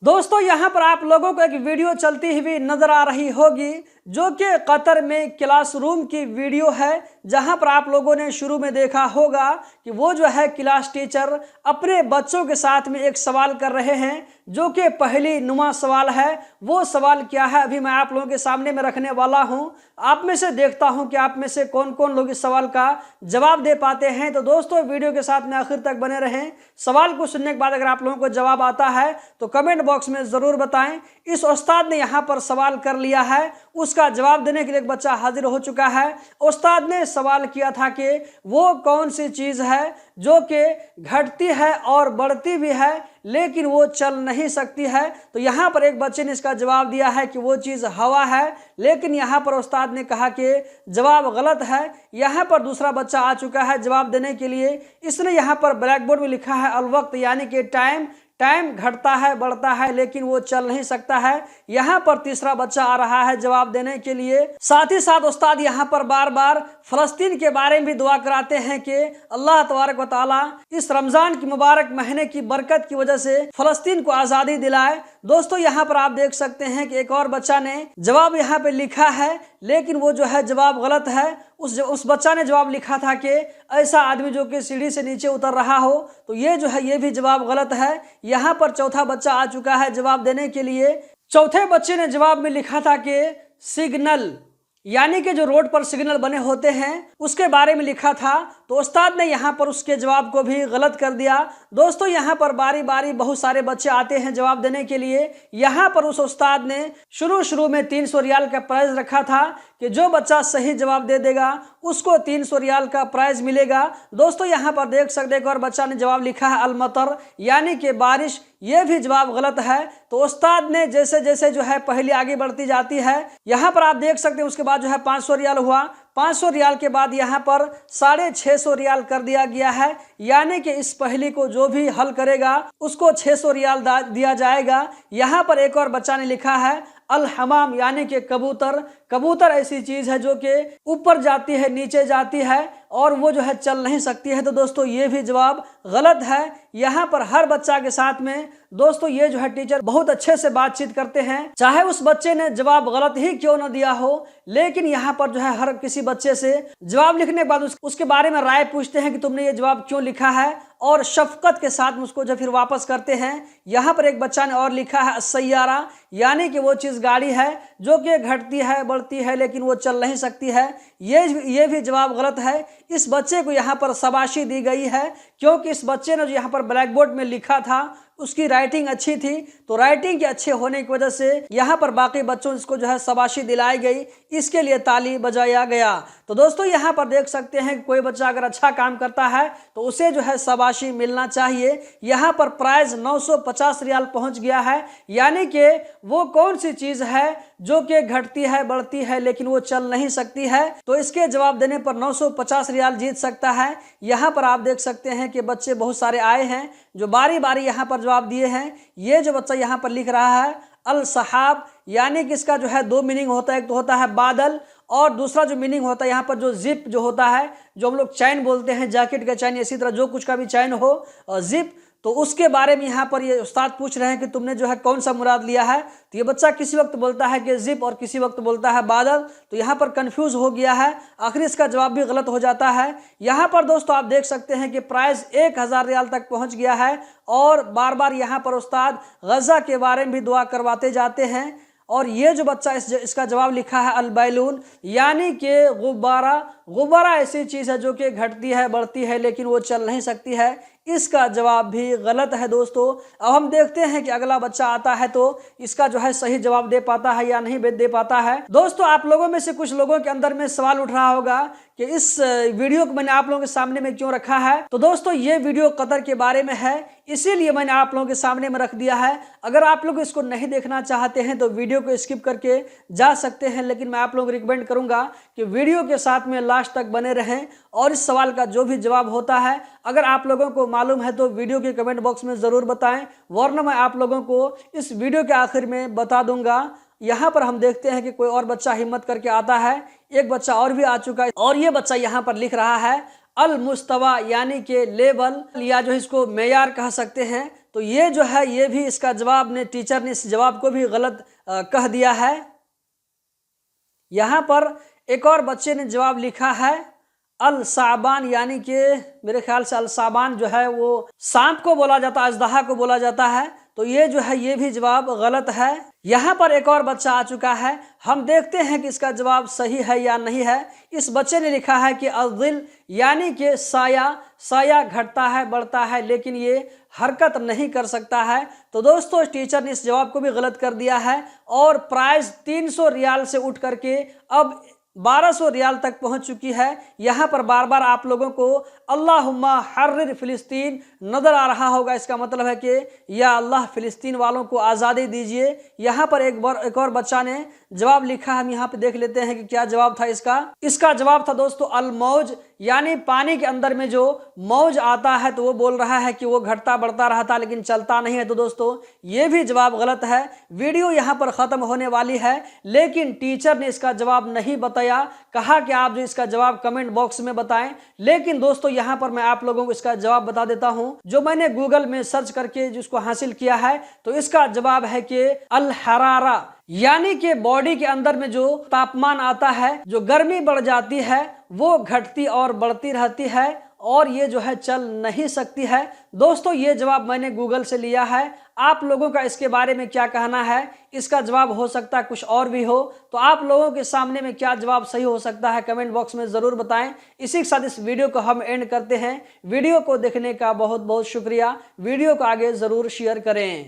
दोस्तों यहाँ पर आप लोगों को एक वीडियो चलती हुई नजर आ रही होगी जो कि कतर में क्लासरूम की वीडियो है, जहां पर आप लोगों ने शुरू में देखा होगा कि वो जो है क्लास टीचर अपने बच्चों के साथ में एक सवाल कर रहे हैं जो कि पहली नुमा सवाल है। वो सवाल क्या है अभी मैं आप लोगों के सामने में रखने वाला हूं। आप में से देखता हूं कि आप में से कौन कौन लोग इस सवाल का जवाब दे पाते हैं। तो दोस्तों वीडियो के साथ में आखिर तक बने रहें। सवाल को सुनने के बाद अगर आप लोगों को जवाब आता है तो कमेंट बॉक्स में जरूर बताएं। इस उस्ताद ने यहाँ पर सवाल कर लिया है, उसका जवाब देने के लिए एक बच्चा हाजिर हो चुका है। उस्ताद ने सवाल किया था कि वो कौन सी चीज है जो कि घटती है और बढ़ती भी है लेकिन वो चल नहीं सकती है। तो यहाँ पर एक बच्चे ने इसका जवाब दिया है कि वो चीज़ हवा है, लेकिन यहाँ पर उस्ताद ने कहा कि जवाब गलत है। यहाँ पर दूसरा बच्चा आ चुका है जवाब देने के लिए। इसने यहाँ पर ब्लैक बोर्ड में लिखा है अलवक्त यानी कि टाइम। टाइम घटता है बढ़ता है लेकिन वो चल नहीं सकता है। यहाँ पर तीसरा बच्चा आ रहा है जवाब देने के लिए। साथ ही साथ उस्ताद यहाँ पर बार बार फलस्तीन के बारे में भी दुआ कराते हैं कि अल्लाह तबारक व तआला इस रमजान की मुबारक महीने की बरकत की वजह से फलस्तीन को आज़ादी दिलाए। दोस्तों यहाँ पर आप देख सकते हैं कि एक और बच्चा ने जवाब यहाँ पे लिखा है लेकिन वो जो है जवाब गलत है। उस बच्चा ने जवाब लिखा था कि ऐसा आदमी जो कि सीढ़ी से नीचे उतर रहा हो, तो ये जो है ये भी जवाब गलत है। यहाँ पर चौथा बच्चा आ चुका है जवाब देने के लिए। चौथे बच्चे ने जवाब में लिखा था कि सिग्नल यानी कि जो रोड पर सिग्नल बने होते हैं उसके बारे में लिखा था। तो उस्ताद ने यहाँ पर उसके जवाब को भी गलत कर दिया। दोस्तों यहाँ पर बारी बारी बहुत सारे बच्चे आते हैं जवाब देने के लिए। यहाँ पर उस उस्ताद ने शुरू में 300 रियाल का प्राइज रखा था कि जो बच्चा सही जवाब दे देगा उसको 300 रियाल का प्राइज मिलेगा। दोस्तों यहाँ पर देख सकते एक और बच्चा ने जवाब लिखा है अलमतर यानी कि बारिश। ये भी जवाब गलत है। तो उस्ताद ने जैसे जैसे जो है पहले आगे बढ़ती जाती है, यहाँ पर आप देख सकते हैं उसके बाद जो है 500 रियाल हुआ। 500 रियाल के बाद यहाँ पर 650 रियाल कर दिया गया है, यानी कि इस पहेली को जो भी हल करेगा उसको 600 रियाल दिया जाएगा। यहाँ पर एक और बच्चा ने लिखा है अल हमाम यानी कि कबूतर। कबूतर ऐसी चीज है जो कि ऊपर जाती है नीचे जाती है और वो जो है चल नहीं सकती है। तो दोस्तों ये भी जवाब गलत है। यहाँ पर हर बच्चा के साथ में दोस्तों ये जो है टीचर बहुत अच्छे से बातचीत करते हैं, चाहे उस बच्चे ने जवाब गलत ही क्यों न दिया हो, लेकिन यहाँ पर जो है हर किसी बच्चे से जवाब लिखने के बाद उसके बारे में राय पूछते हैं कि तुमने ये जवाब क्यों लिखा है और शफकत के साथ उसको जो फिर वापस करते हैं। यहाँ पर एक बच्चा ने और लिखा है सैयारा यानी कि वो चीज़ गाड़ी है जो कि घटती है बढ़ती है लेकिन वो चल नहीं सकती है। ये भी जवाब गलत है। इस बच्चे को यहाँ पर शाबाशी दी गई है क्योंकि इस बच्चे ने जो यहाँ पर ब्लैक बोर्ड में लिखा था उसकी राइटिंग अच्छी थी। तो राइटिंग के अच्छे होने की वजह से यहाँ पर बाकी बच्चों इसको जो है शाबाशी दिलाई गई, इसके लिए ताली बजाया गया। तो दोस्तों यहाँ पर देख सकते हैं कि कोई बच्चा अगर अच्छा काम करता है तो उसे जो है शाबाशी मिलना चाहिए। यहाँ पर प्राइज 950 रियाल पहुँच गया है, यानी कि वो कौन सी चीज़ है जो कि घटती है बढ़ती है लेकिन वो चल नहीं सकती है। तो इसके जवाब देने पर 950 रियाल जीत सकता है। यहाँ पर आप देख सकते हैं कि बच्चे बहुत सारे आए हैं जो बारी बारी यहाँ पर जवाब दिए हैं। ये जो बच्चा यहाँ पर लिख रहा है अल सहाब यानी कि इसका जो है दो मीनिंग होता है, एक तो होता है बादल और दूसरा जो मीनिंग होता है यहाँ पर जो जिप जो होता है, जो हम लोग चैन बोलते हैं जैकेट का चैन, इसी तरह जो कुछ का भी चैन हो जिप, तो उसके बारे में यहाँ पर ये उस्ताद पूछ रहे हैं कि तुमने जो है कौन सा मुराद लिया है। तो ये बच्चा किसी वक्त बोलता है कि जिप और किसी वक्त बोलता है बादल। तो यहाँ पर कंफ्यूज हो गया है, आखिर इसका जवाब भी गलत हो जाता है। यहाँ पर दोस्तों आप देख सकते हैं कि प्राइस 1000 रियाल तक पहुँच गया है और बार बार यहाँ पर उस्ताद गज़ा के बारे में भी दुआ करवाते जाते हैं। और ये जो बच्चा इसका जवाब लिखा है अल बैलून यानी कि गुब्बारा। गुब्बारा ऐसी चीज़ है जो कि घटती है बढ़ती है लेकिन वो चल नहीं सकती है। इसका जवाब भी गलत है। दोस्तों अब हम देखते हैं कि अगला बच्चा आता है तो इसका जो है सही जवाब दे पाता है या नहीं दे पाता है। दोस्तों आप लोगों में से कुछ लोगों के अंदर में सवाल उठ रहा होगा कि इस वीडियो को मैंने आप लोगों के सामने में क्यों रखा है। तो दोस्तों ये वीडियो कतर के बारे में है, इसीलिए मैंने आप लोगों के सामने में रख दिया है। अगर आप लोग इसको नहीं देखना चाहते हैं तो वीडियो को स्किप करके जा सकते हैं, लेकिन मैं आप लोगों को रिकमेंड करूंगा कि वीडियो के साथ में लास्ट तक बने रहें और इस सवाल का जो भी जवाब होता है अगर आप लोगों को मालूम है तो वीडियो के कमेंट बॉक्स में ज़रूर बताएं, वरना मैं आप लोगों को इस वीडियो के आखिर में बता दूंगा। यहाँ पर हम देखते हैं कि कोई और बच्चा हिम्मत करके आता है। एक बच्चा और भी आ चुका है और ये बच्चा यहाँ पर लिख रहा है अल मुस्तवा यानी कि लेवल या जो इसको मेयार कह सकते हैं। तो ये जो है ये भी इसका जवाब ने टीचर ने इस जवाब को भी गलत कह दिया है। यहाँ पर एक और बच्चे ने जवाब लिखा है अल साबान, यानी कि मेरे ख्याल से अल साबान जो है वो सांप को बोला जाता है, अजदहा को बोला जाता है। तो ये जो है ये भी जवाब गलत है। यहाँ पर एक और बच्चा आ चुका है, हम देखते हैं कि इसका जवाब सही है या नहीं है। इस बच्चे ने लिखा है कि अज़िल यानी कि साया, साया घटता है बढ़ता है लेकिन ये हरकत नहीं कर सकता है। तो दोस्तों टीचर ने इस जवाब को भी गलत कर दिया है और प्राइस 300 रियाल से उठ करके अब 1200 रियाल तक पहुंच चुकी है। यहाँ पर बार बार आप लोगों को अल्लाहुम्मा हर्रिर फिलिस्तीन नज़र आ रहा होगा, इसका मतलब है कि या अल्लाह फिलिस्तीन वालों को आज़ादी दीजिए। यहाँ पर एक और बच्चा ने जवाब लिखा, हम यहाँ पे देख लेते हैं कि क्या जवाब था इसका। इसका जवाब था दोस्तों अल मौज, यानी पानी के अंदर में जो मौज आता है तो वो बोल रहा है कि वो घटता बढ़ता रहता लेकिन चलता नहीं है। तो दोस्तों ये भी जवाब गलत है। वीडियो यहाँ पर ख़त्म होने वाली है लेकिन टीचर ने इसका जवाब नहीं बताया, कहा कि आप जो इसका जवाब कमेंट बॉक्स में बताएं। लेकिन दोस्तों यहाँ पर मैं आप लोगों को इसका जवाब बता देता हूँ, जो मैंने गूगल में सर्च करके जिसको हासिल किया है। तो इसका जवाब है कि अल हरारा, यानी कि बॉडी के अंदर में जो तापमान आता है, जो गर्मी बढ़ जाती है वो घटती और बढ़ती रहती है और ये जो है चल नहीं सकती है। दोस्तों ये जवाब मैंने गूगल से लिया है। आप लोगों का इसके बारे में क्या कहना है? इसका जवाब हो सकता है कुछ और भी हो। तो आप लोगों के सामने में क्या जवाब सही हो सकता है कमेंट बॉक्स में ज़रूर बताएं। इसी के साथ इस वीडियो को हम एंड करते हैं। वीडियो को देखने का बहुत बहुत शुक्रिया। वीडियो को आगे ज़रूर शेयर करें।